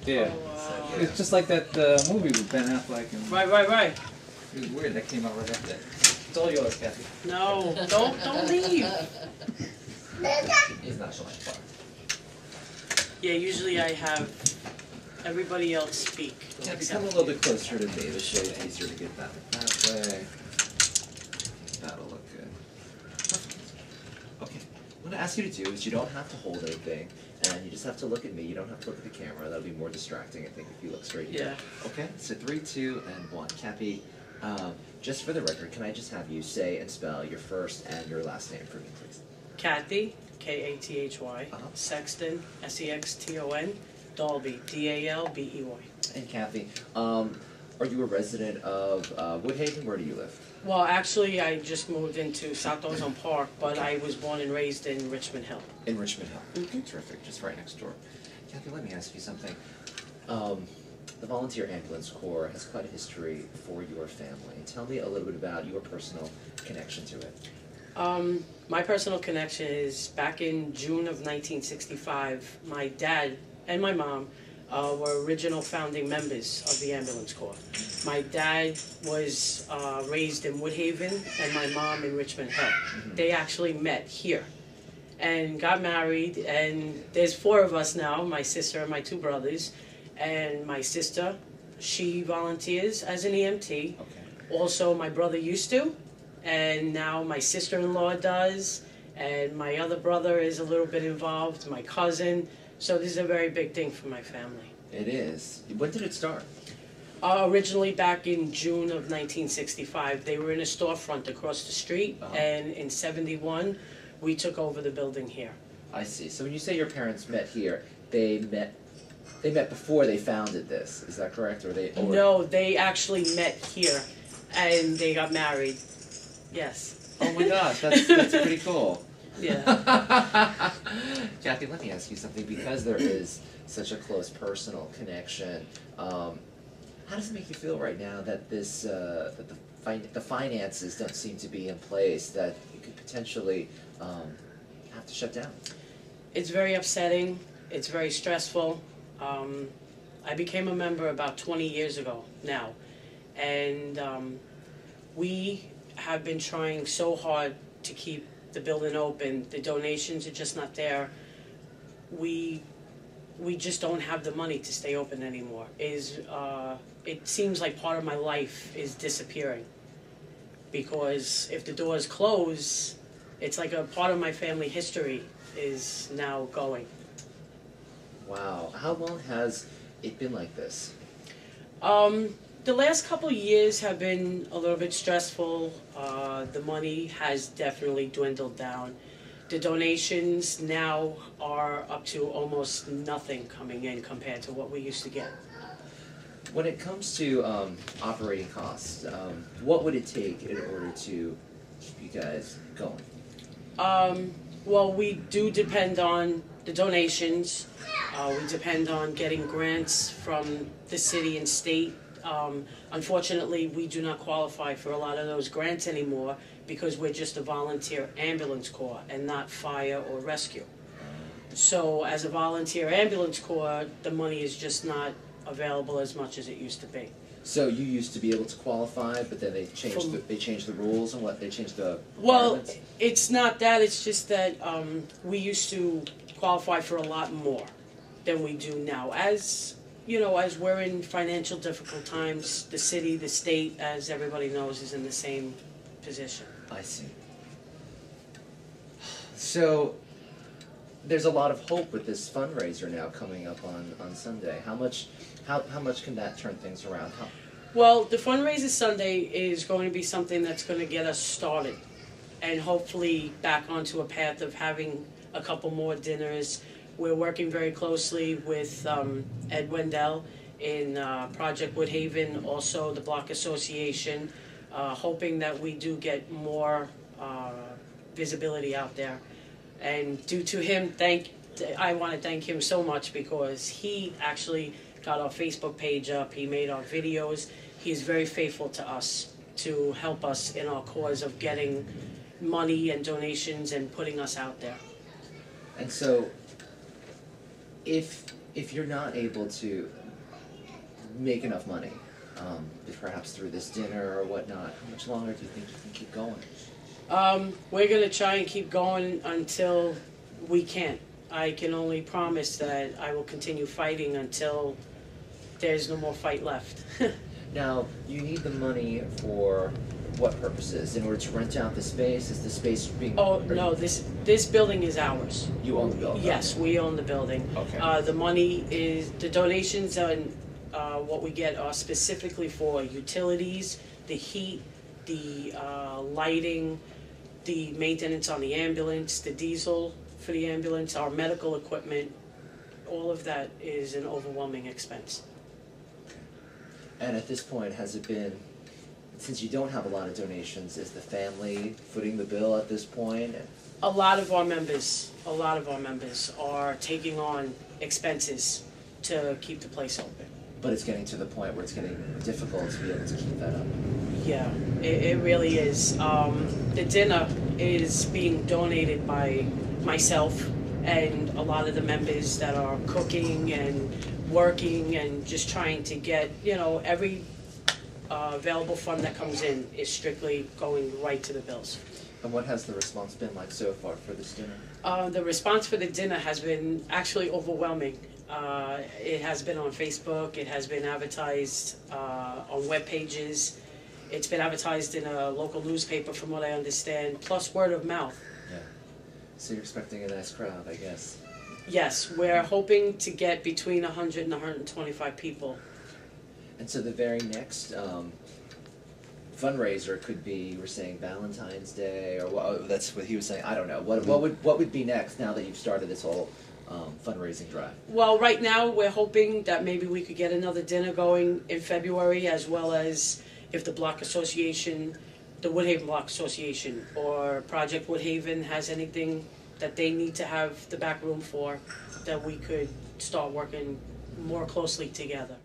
Yeah. Oh, It's just like that movie with Ben Affleck. And right. it was weird. That came out right after that. It's all yours, Kathy. No, don't leave. He's not showing far. Yeah, usually I have everybody else speak. Kathy, come a little bit closer to me. This show is easier to get that way. That'll look good. Okay. What I ask you to do is you don't have to hold anything, and you just have to look at me. You don't have to look at the camera. That'll be more distracting, I think, if you look straight here. Yeah. Okay. So 3, 2, and 1. Kathy, just for the record, can I just have you say and spell your first and your last name for me, please? Kathy, Kathy, Sexton, Sexton, Dalby, Dalbey. And Kathy, are you a resident of Woodhaven? Where do you live? Well, actually, I just moved into South Ozone Park, but I was born and raised in Richmond Hill. In Richmond Hill. Okay, terrific. Just right next door. Kathy, let me ask you something. The Volunteer Ambulance Corps has quite a history for your family. Tell me a little bit about your personal connection to it. My personal connection is back in June of 1965, my dad and my mom were original founding members of the Ambulance Corps. My dad was raised in Woodhaven and my mom in Richmond Hill. They actually met here and got married, and there's 4 of us now, my sister and my 2 brothers, and my sister, she volunteers as an EMT. Okay. Also, my brother used to, and now my sister-in-law does, and my other brother is a little bit involved, my cousin. So this is a very big thing for my family. It is. When did it start? Originally back in June of 1965. They were in a storefront across the street, and in '71, we took over the building here. I see. So when you say your parents met here, they met before they founded this. Is that correct? No, they actually met here, and they got married. Yes. Oh my gosh, that's pretty cool. Yeah. Kathy, let me ask you something. Because there is such a close personal connection, how does it make you feel right now that this that the finances don't seem to be in place, that you could potentially have to shut down? It's very upsetting. It's very stressful. I became a member about 20 years ago now, and we have been trying so hard to keep the building open. The donations are just not there. We just don't have the money to stay open anymore. It seems like part of my life is disappearing, because if the doors close, it's like a part of my family history is now going. Wow. How long has it been like this? The last couple of years have been a little bit stressful. The money has definitely dwindled down. The donations now are up to almost nothing coming in compared to what we used to get. When it comes to operating costs, what would it take in order to keep you guys going? Well, we do depend on the donations. We depend on getting grants from the city and state. Unfortunately, we do not qualify for a lot of those grants anymore because we're just a volunteer ambulance corps and not fire or rescue. So as a volunteer ambulance corps, the money is just not available as much as it used to be. So you used to be able to qualify, but then they changed the rules and what they changed the Well, it's not that. It's just that we used to qualify for a lot more than we do now. As you know, as we're in financial difficult times, the city, the state, as everybody knows, is in the same position. I see. So there's a lot of hope with this fundraiser now coming up on Sunday. How much can that turn things around? Well, the fundraiser Sunday is going to be something that's going to get us started and hopefully back onto a path of having a couple more dinners. We're working very closely with Ed Wendell in Project Woodhaven, also the Block Association, hoping that we do get more visibility out there. And due to him, I want to thank him so much, because he actually got our Facebook page up, he made our videos. He's very faithful to us to help us in our cause of getting money and donations and putting us out there. And so, if if you're not able to make enough money, perhaps through this dinner or whatnot, how much longer do you think you can keep going? We're gonna try and keep going until we can't. I can only promise that I will continue fighting until there's no more fight left. Now, you need the money for what purposes? In order to rent out the space? Is the space being... Oh, no, this building is ours. You own the building? Yes, okay. we own the building. Okay. The money is, the donations and what we get are specifically for utilities, the heat, the lighting, the maintenance on the ambulance, the diesel for the ambulance, our medical equipment. All of that is an overwhelming expense. And at this point, has it been, since you don't have a lot of donations, is the family footing the bill at this point? A lot of our members are taking on expenses to keep the place open. But it's getting to the point where it's getting difficult to be able to keep that up. Yeah, it really is. The dinner is being donated by myself and a lot of the members that are cooking and working and just trying to get, every available fund that comes in is strictly going right to the bills. And what has the response been like so far for this dinner? The response for the dinner has been actually overwhelming. It has been on Facebook, it has been advertised on web pages, it's been advertised in a local newspaper from what I understand, plus word of mouth. Yeah. So you're expecting a nice crowd, I guess. Yes, we're hoping to get between 100 and 125 people. And so the very next fundraiser could be, we're saying Valentine's Day, or what, that's what he was saying, I don't know. What would be next now that you've started this whole fundraising drive? Well, right now we're hoping that maybe we could get another dinner going in February, as well as if the Block Association, the Woodhaven Block Association, or Project Woodhaven has anything that they need to have the back room for, that we could start working more closely together.